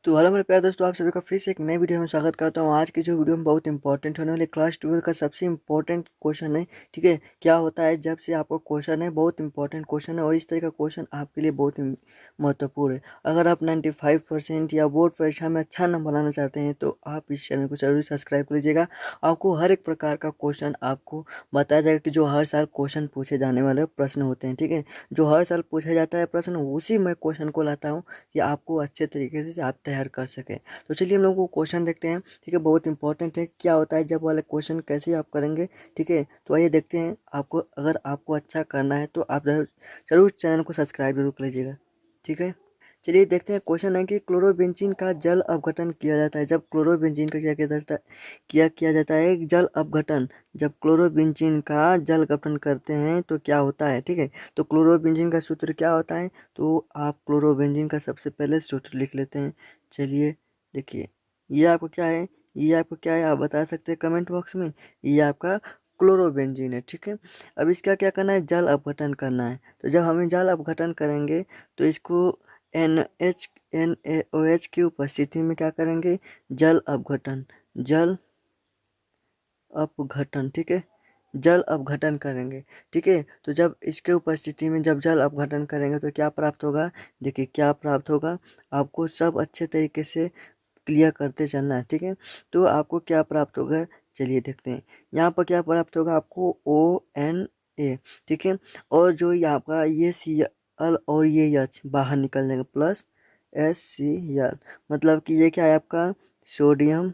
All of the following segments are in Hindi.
तो हेलो मेरे प्यारे दोस्तों, आप सभी का फिर से एक नई वीडियो में स्वागत करता हूँ। आज की जो वीडियो में बहुत इंपॉर्टेंट होने वाली क्लास 12 का सबसे इंपॉर्टेंट क्वेश्चन है। ठीक है, क्या होता है जब से आपको क्वेश्चन है, बहुत इंपॉर्टेंट क्वेश्चन है और इस तरह का क्वेश्चन आपके लिए बहुत ही महत्वपूर्ण है। अगर आप 95% या बोर्ड परीक्षा में अच्छा नंबर लाना चाहते हैं तो आप इस चैनल को जरूर सब्सक्राइब कर लीजिएगा। आपको हर एक प्रकार का क्वेश्चन आपको बताया जाएगा कि जो हर साल क्वेश्चन पूछे जाने वाले प्रश्न होते हैं। ठीक है, जो हर साल पूछा जाता है प्रश्न, उसी मैं क्वेश्चन को लाता हूँ कि आपको अच्छे तरीके से आप तैयार कर सकें। तो चलिए हम लोग को क्वेश्चन देखते हैं। ठीक है, बहुत इंपॉर्टेंट है क्या होता है जब वाले क्वेश्चन कैसे आप करेंगे। ठीक है, तो आइए देखते हैं। आपको अगर आपको अच्छा करना है तो आप जरूर चैनल को सब्सक्राइब जरूर कर लीजिएगा। ठीक है, चलिए देखते हैं। क्वेश्चन है कि क्लोरोबेंजीन का जल अपघटन किया जाता है। जब क्लोरोबेंजीन का क्या किया जाता है जल अपघटन। जब क्लोरोबेंजीन का जल अपघटन करते हैं तो क्या होता है। ठीक है, तो क्लोरोबेंजीन का सूत्र क्या होता है, तो आप क्लोरोबेंजीन का सबसे पहले सूत्र लिख लेते हैं। चलिए देखिए, ये आपको क्या है आप बता सकते हैं कमेंट बॉक्स में। ये आपका क्लोरोबेंजीन है। ठीक है, अब इसका क्या करना है, जल अपघटन करना है। तो जब हमें जल अपघटन करेंगे तो इसको NaOH की उपस्थिति में क्या करेंगे, जल अपघटन। जल अपघटन, ठीक है, जल अपघटन करेंगे। ठीक है, तो जब इसके उपस्थिति में जब जल अपघटन करेंगे तो क्या प्राप्त होगा, देखिए क्या प्राप्त होगा। आपको सब अच्छे तरीके से क्लियर करते चलना है। ठीक है, तो आपको क्या प्राप्त होगा, चलिए देखते हैं। यहाँ पर क्या प्राप्त होगा आपको, ONA। ठीक है, और जो यहाँ का ये Cl और ये H बाहर निकल जाएगा, प्लस HCl। मतलब कि ये क्या है आपका, सोडियम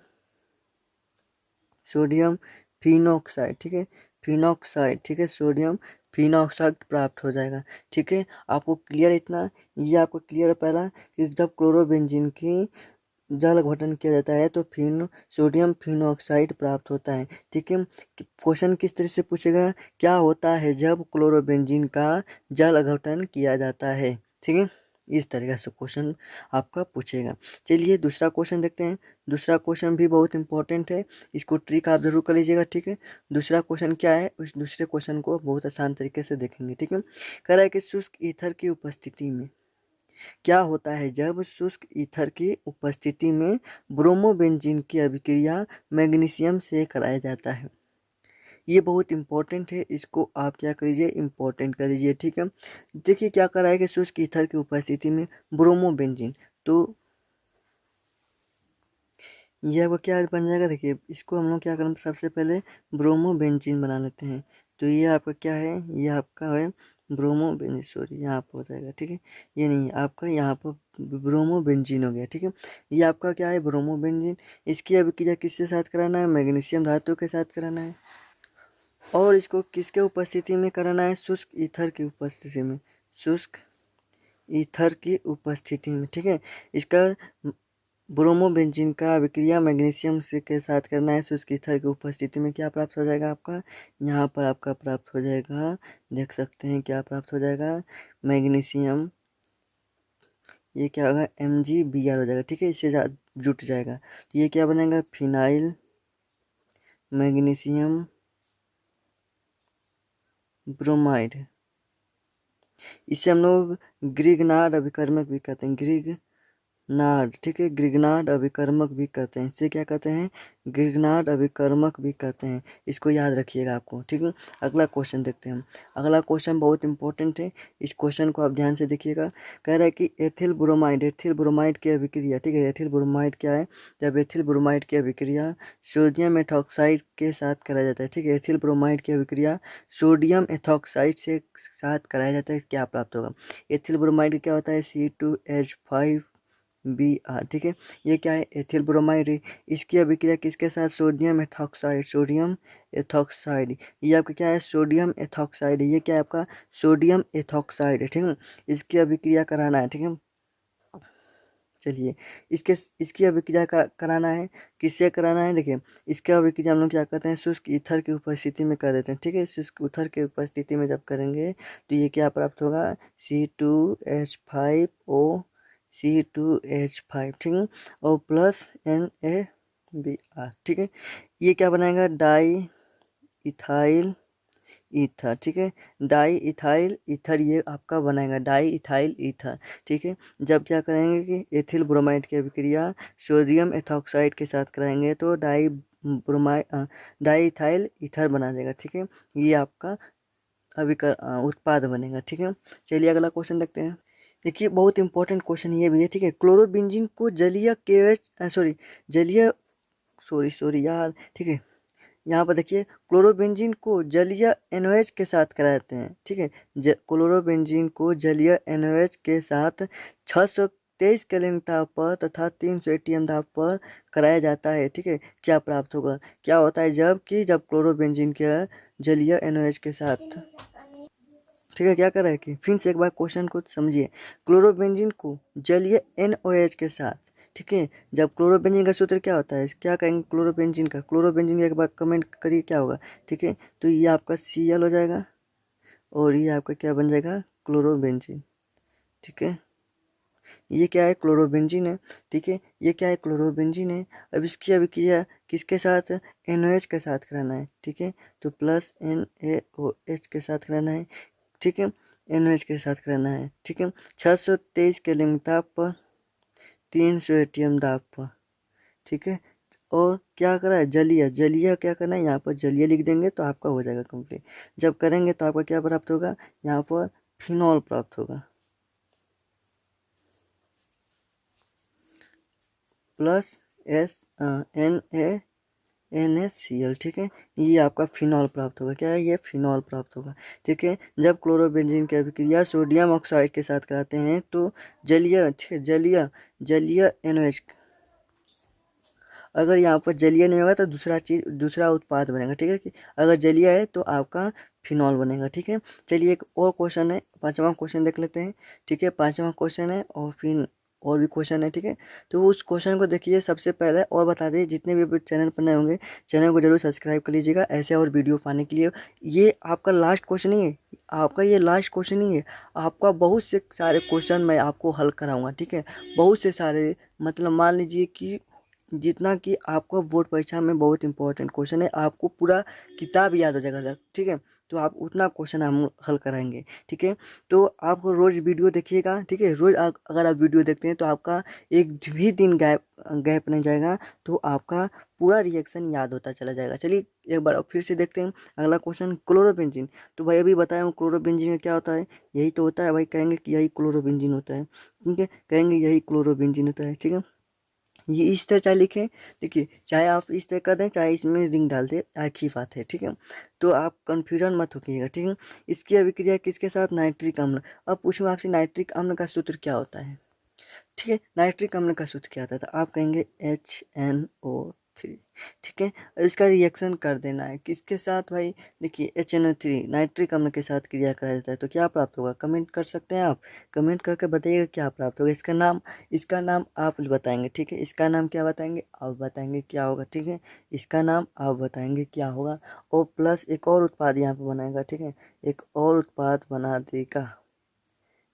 सोडियम फिनॉक्साइड। ठीक है, फिनॉक्साइड। ठीक है, सोडियम फिनॉक्साइड प्राप्त हो जाएगा। ठीक है, आपको क्लियर इतना, ये आपको क्लियर है पहला कि जब क्लोरोबेंजीन की जल अपघटन किया जाता है तो सोडियम फिनॉक्साइड प्राप्त होता है। ठीक है, क्वेश्चन किस तरह से पूछेगा, क्या होता है जब क्लोरोबेंजीन का जल अपघटन किया जाता है। ठीक है, इस तरीके से क्वेश्चन आपका पूछेगा। चलिए दूसरा क्वेश्चन देखते हैं। दूसरा क्वेश्चन भी बहुत इंपॉर्टेंट है, इसको ट्रिक आप जरूर कर लीजिएगा। ठीक है, दूसरा क्वेश्चन क्या है, उस दूसरे क्वेश्चन को बहुत आसान तरीके से देखेंगे। ठीक है, कह रहा है कि शुष्क ईथर की उपस्थिति में क्या होता है जब शुष्क ईथर की उपस्थिति में ब्रोमोबेंजीन की अभिक्रिया मैग्नीशियम से कराया जाता है। ये बहुत इंपॉर्टेंट है, इसको आप क्या करिए, इंपॉर्टेंट कर लीजिए। ठीक है, देखिए क्या करा है कि शुष्क ईथर की उपस्थिति में ब्रोमोबेंजीन, तो ये आपका क्या बन जाएगा, देखिए इसको हम लोग क्या करें, सबसे पहले ब्रोमोबेंजीन बना लेते हैं। तो ये आपका क्या है, ये आपका है ब्रोमोबेंजीन, सॉरी यहाँ पर हो जाएगा। ठीक है, ये नहीं आपका, यहाँ पर ब्रोमोबेंजीन हो गया। ठीक है, ये आपका क्या है, ब्रोमोबेंजीन। इसकी अभिक्रिया किसके साथ कराना है, मैग्नीशियम धातु के साथ कराना है। और इसको किसके उपस्थिति में कराना है, शुष्क ईथर की उपस्थिति में, शुष्क ईथर की उपस्थिति में। ठीक है, इसका ब्रोमोबेंजीन का अभिक्रिया मैग्नीशियम से के साथ करना है शुष्क ईथर की उपस्थिति में। क्या प्राप्त हो जाएगा आपका, यहाँ पर आपका प्राप्त हो जाएगा, देख सकते हैं क्या प्राप्त हो जाएगा, मैग्नीशियम। ये क्या होगा, MgBr हो जाएगा। ठीक है, इससे जुट जाएगा तो ये क्या बनेगा, फिनाइल मैग्नीशियम ब्रोमाइड। इसे हम लोग ग्रिग्नार्ड अभिकर्मक भी कहते हैं, ग्रिग्नार्ड। ठीक है, ग्रिग्नार्ड अभिकर्मक भी कहते हैं, इसे क्या कहते हैं, ग्रिग्नार्ड अभिकर्मक भी कहते हैं। इसको याद रखिएगा आपको। ठीक है, अगला क्वेश्चन देखते हैं हम। अगला क्वेश्चन बहुत इंपॉर्टेंट है, इस क्वेश्चन को आप ध्यान से देखिएगा। कह रहा है कि एथिल ब्रोमाइड की अभिक्रिया। ठीक है, एथिल ब्रोमाइड क्या है, जब एथिल ब्रोमाइड की अभिक्रिया सोडियम एथॉक्साइड के साथ कराया जाता है। ठीक है, एथिल ब्रोमाइड की अभिक्रिया सोडियम एथॉक्साइड से साथ कराया जाता है, क्या प्राप्त होगा। एथिल ब्रोमाइड क्या होता है, C2H5Br। ठीक है, ये क्या है, एथिल ब्रोमाइड है। इसकी अभिक्रिया किसके साथ, सोडियम एथॉक्साइड। ये आपका क्या है, सोडियम एथॉक्साइड है। ये क्या है आपका, सोडियम एथॉक्साइड है। ठीक है, इसकी अभिक्रिया कराना है। ठीक है, चलिए इसके इसकी अभिक्रिया कराना है, किससे कराना है, देखिए इसका अभिक्रिया हम लोग क्या करते हैं, शुष्क ईथर की उपस्थिति में कर देते हैं। ठीक है, शुष्क ईथर की उपस्थिति में जब करेंगे तो ये क्या प्राप्त होगा, C2H5O, ठीक है, और प्लस NaBr। ठीक है, ये क्या बनाएगा, डाई इथाइल ईथर, ठीक है। डाई इथाइल ईथर ये आपका बनाएगा डाई इथाइल ईथर, ठीक है। जब क्या करेंगे कि एथिल ब्रोमाइड की अभिक्रिया सोडियम एथॉक्साइड के साथ कराएंगे तो डाई इथाइल ईथर बना देगा, ठीक है। ये आपका उत्पाद बनेगा, ठीक है। चलिए अगला क्वेश्चन देखते हैं। देखिए बहुत इंपॉर्टेंट क्वेश्चन ये भी है, ठीक है। क्लोरोबेंजीन को जलीय केएच सॉरी जलीय सॉरी सॉरी यार, ठीक है। यहाँ पर देखिए क्लोरोबेंजीन को जलीय NaOH के साथ कराते हैं, ठीक है। क्लोरोबेंजीन को जलीय NaOH के साथ 623 केल्विन ताप पर तथा 300 ATM ताप पर कराया जाता है, ठीक है। क्या प्राप्त होगा, क्या होता है जब क्लोरोबेंजीन के जलीय NaOH के साथ, ठीक है, क्या कर रहा है कि फिर से एक बार क्वेश्चन को समझिए। क्लोरोबेंजीन को जलीय NaOH के साथ, ठीक है। जब क्लोरोबेंजीन का सूत्र क्या होता है, क्या कहेंगे क्लोरोबेंजीन का एक बार कमेंट करिए क्या होगा, ठीक है। तो ये आपका Cl हो जाएगा और ये आपका क्या बन जाएगा क्लोरोबेंजीन, ठीक है। ये क्या है क्लोरोबेंजीन है, ठीक है। ये क्या है क्लोरोबेंजीन है। अब इसकी अभिक्रिया किसके साथ NaOH के साथ कराना है, ठीक है। तो प्लस NaOH के साथ कराना है, ठीक है। NaOH के साथ कराना है, ठीक है। 623 केल्विन ताप पर 300 ATM दाब पर, ठीक है। और क्या करा है जलीय क्या करना है, यहाँ पर जलीय लिख देंगे तो आपका हो जाएगा कंप्लीट। जब करेंगे तो आपका क्या प्राप्त होगा, यहाँ पर फिनॉल प्राप्त होगा प्लस NaCl, ठीक है। ये आपका फिनॉल प्राप्त होगा, क्या है ये फिनॉल प्राप्त होगा, ठीक है। जब क्लोरोबेंजीन की अभिक्रिया सोडियम ऑक्साइड के साथ कराते हैं तो जलीय, ठीक है, जलीय NaOH, अगर यहाँ पर जलीय नहीं होगा तो दूसरा उत्पाद बनेगा, ठीक है। कि अगर जलीय है तो आपका फिनॉल बनेगा, ठीक है। चलिए एक और क्वेश्चन है, पांचवा क्वेश्चन देख लेते हैं, ठीक है। पांचवा क्वेश्चन है और फिर और भी क्वेश्चन है, ठीक है। तो उस क्वेश्चन को देखिए सबसे पहले, और बता दें जितने भी चैनल पर नए होंगे चैनल को जरूर सब्सक्राइब कर लीजिएगा ऐसे और वीडियो पाने के लिए। ये आपका लास्ट क्वेश्चन नहीं है, आपका ये लास्ट क्वेश्चन नहीं है, आपका बहुत से सारे क्वेश्चन मैं आपको हल कराऊंगा, ठीक है। बहुत से सारे, मतलब मान लीजिए कि जितना कि आपको बोर्ड परीक्षा में बहुत इंपॉर्टेंट क्वेश्चन है, आपको पूरा किताब याद हो जाएगा, ठीक है। तो आप उतना क्वेश्चन हम हल कराएंगे, ठीक है। तो आप रोज़ वीडियो देखिएगा, ठीक है। रोज़ अगर आप वीडियो देखते हैं तो आपका एक भी दिन गैप नहीं जाएगा, तो आपका पूरा रिएक्शन याद होता चला जाएगा। चलिए एक बार फिर से देखते हैं अगला क्वेश्चन, क्लोरोबेंजीन। तो भाई अभी बताया हूँ क्लोरोबेंजीन का क्या होता है, यही तो होता है भाई, कहेंगे कि यही क्लोरोबेंजीन होता है, ठीक है। कहेंगे यही क्लोरोबेंजीन होता है, ठीक है। ये इस तरह चाहे लिखें, देखिए चाहे आप इस तरह कर दें चाहे इसमें रिंग डाल दें, एक ही बात है, ठीक है। तो आप कन्फ्यूजन मत होइएगा, ठीक है। इसकी अभिक्रिया किसके साथ, नाइट्रिक अम्ल। अब पूछूँ आपसे नाइट्रिक अम्ल का सूत्र क्या होता है, ठीक है। नाइट्रिक अम्ल का सूत्र क्या होता है, तो आप कहेंगे HNO3, ठीक है। और इसका रिएक्शन कर देना है किसके साथ भाई, देखिए HNO3 नाइट्रिक अम्ल के साथ क्रिया कराया जाता है तो क्या प्राप्त होगा, कमेंट कर सकते हैं आप, कमेंट करके बताइएगा क्या प्राप्त होगा। इसका नाम आप बताएंगे, ठीक है। इसका नाम क्या बताएंगे, आप बताएंगे क्या होगा, ठीक है। इसका नाम आप बताएंगे क्या होगा, और प्लस एक और उत्पाद यहाँ पर बनाएगा, ठीक है। एक और उत्पाद बना देगा,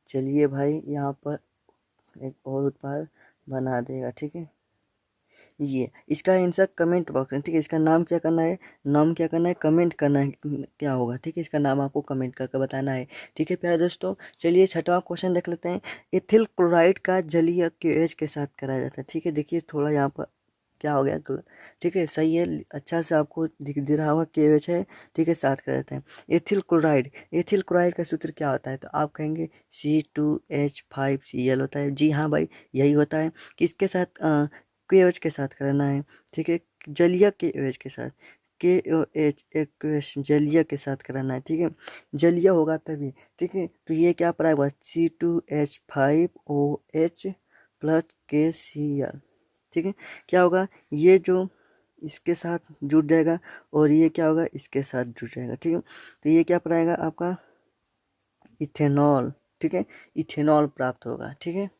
चलिए भाई यहाँ पर एक और उत्पाद बना देगा, ठीक है। ये इसका आंसर कमेंट बॉक्स में, ठीक है। इसका नाम क्या करना है, कमेंट करना है क्या होगा, ठीक है। इसका नाम आपको कमेंट करके बताना है, ठीक है प्यारे दोस्तों। चलिए छठवां क्वेश्चन देख लेते हैं। एथिल क्लोराइड का जलीय KOH के साथ कराया जाता है, ठीक है। देखिए थोड़ा यहाँ पर क्या हो गया गलत, ठीक है। सही है, अच्छा से आपको दिख रहा होगा KOH है, ठीक है, साथ कर देते हैं। एथिल क्लोराइड का सूत्र क्या होता है, तो आप कहेंगे C2H5Cl होता है। जी हाँ भाई, यही होता है। किसके साथ, KOH के साथ करना है, ठीक है। जलीय KOH के साथ, KOH एक जलीय के साथ कराना है, ठीक है। जलीय होगा तभी, ठीक है। तो ये क्या पड़ा हुआ, C2H5OH प्लस KCl, ठीक है। क्या होगा, ये जो इसके साथ जुड़ जाएगा और ये क्या होगा, इसके साथ जुड़ जाएगा, ठीक है। तो ये क्या पड़ेगा आपका इथेनॉल, ठीक है। इथेनॉल प्राप्त होगा, ठीक है।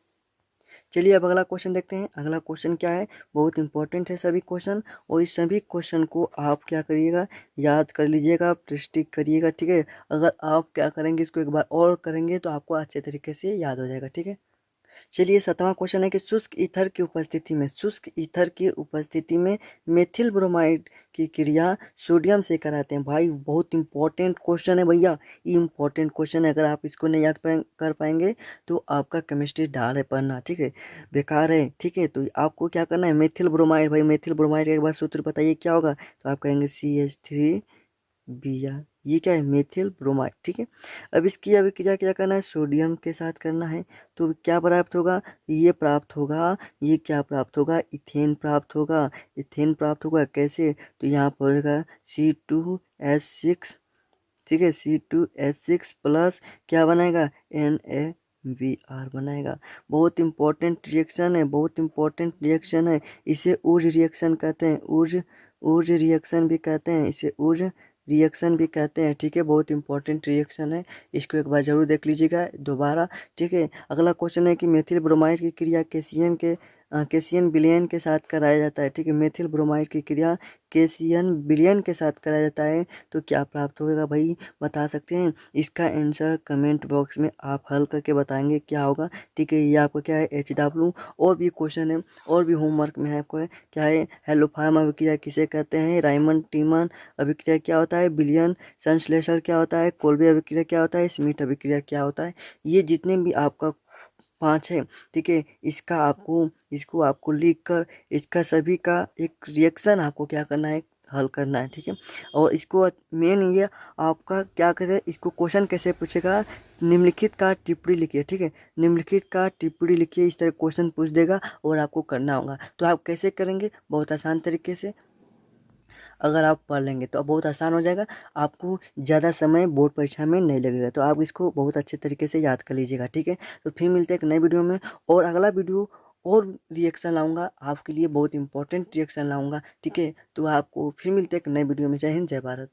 चलिए अब अगला क्वेश्चन देखते हैं। अगला क्वेश्चन क्या है, बहुत इंपॉर्टेंट है सभी क्वेश्चन, और इस सभी क्वेश्चन को आप क्या करिएगा, याद कर लीजिएगा, प्रैक्टिस करिएगा, ठीक है। अगर आप क्या करेंगे, इसको एक बार और करेंगे तो आपको अच्छे तरीके से याद हो जाएगा, ठीक है। चलिए 7वां क्वेश्चन है कि शुष्क ईथर की उपस्थिति में मेथिल ब्रोमाइड की क्रिया सोडियम से कराते हैं। भाई बहुत इंपॉर्टेंट क्वेश्चन है भैया, ये इंपॉर्टेंट क्वेश्चन है। अगर आप इसको नहीं याद कर पाएंगे तो आपका केमिस्ट्री डाल है पढ़ना, ठीक है, बेकार है, ठीक है। तो आपको क्या करना है, मेथिल ब्रोमाइड, भाई मेथिल ब्रोमाइड का एक बार सूत्र बताइए क्या होगा, तो आप कहेंगे CH3Br, ये क्या है, मेथिल ब्रोमाइड, ठीक है। अब इसकी अभिक्रिया क्या करना है, सोडियम के साथ करना है, तो क्या प्राप्त होगा, ये प्राप्त होगा, ये क्या प्राप्त होगा, इथेन प्राप्त होगा। इथेन प्राप्त होगा कैसे, तो यहाँ पर होगा C2H6, ठीक है, C2H6 प्लस क्या बनाएगा, NaBr बनाएगा। बहुत इंपॉर्टेंट रिएक्शन है, बहुत इंपॉर्टेंट रिएक्शन है। इसे ऊर्ज रिएक्शन कहते हैं, ऊर्ज रिएक्शन भी कहते हैं, इसे ऊर्ज रिएक्शन भी कहते हैं, ठीक है। बहुत इंपॉर्टेंट रिएक्शन है, इसको एक बार जरूर देख लीजिएगा दोबारा, ठीक है। अगला क्वेश्चन है कि मेथिल ब्रोमाइड की क्रिया कैसियन विलयन के साथ कराया जाता है, ठीक है। मेथिल ब्रोमाइड की क्रिया कैसियन विलयन के साथ कराया जाता है, तो क्या प्राप्त होगा भाई, बता सकते हैं। इसका आंसर कमेंट बॉक्स में आप हल करके बताएंगे क्या होगा, ठीक है। ये आपका क्या है, HW। और भी क्वेश्चन है, और भी होमवर्क में है आपको है, क्या है, हेलोफार्म अभिक्रिया किसे कहते हैं, राइमंड टीमन अभिक्रिया क्या होता है, विलियन संश्लेषण क्या होता है, कोल्बे अभिक्रिया क्या होता है, स्मिथ अभिक्रिया क्या होता है। ये जितने भी आपका 5 है, ठीक है, इसको आपको लिख कर इसका सभी का एक रिएक्शन आपको क्या करना है, हल करना है, ठीक है। और इसको मेन ये आपका क्या करे, इसको क्वेश्चन कैसे पूछेगा, निम्नलिखित का टिप्पणी लिखिए, ठीक है, निम्नलिखित का टिप्पणी लिखिए, इस तरह क्वेश्चन पूछ देगा और आपको करना होगा। तो आप कैसे करेंगे, बहुत आसान तरीके से, अगर आप पढ़ लेंगे तो अब बहुत आसान हो जाएगा, आपको ज़्यादा समय बोर्ड परीक्षा में नहीं लगेगा। तो आप इसको बहुत अच्छे तरीके से याद कर लीजिएगा, ठीक है। तो फिर मिलते हैं एक नए वीडियो में, और अगला वीडियो और रिएक्शन लाऊंगा आपके लिए, बहुत इंपॉर्टेंट रिएक्शन लाऊंगा, ठीक है। तो आपको फिर मिलते हैं एक नए वीडियो में। जय हिंद, जय भारत।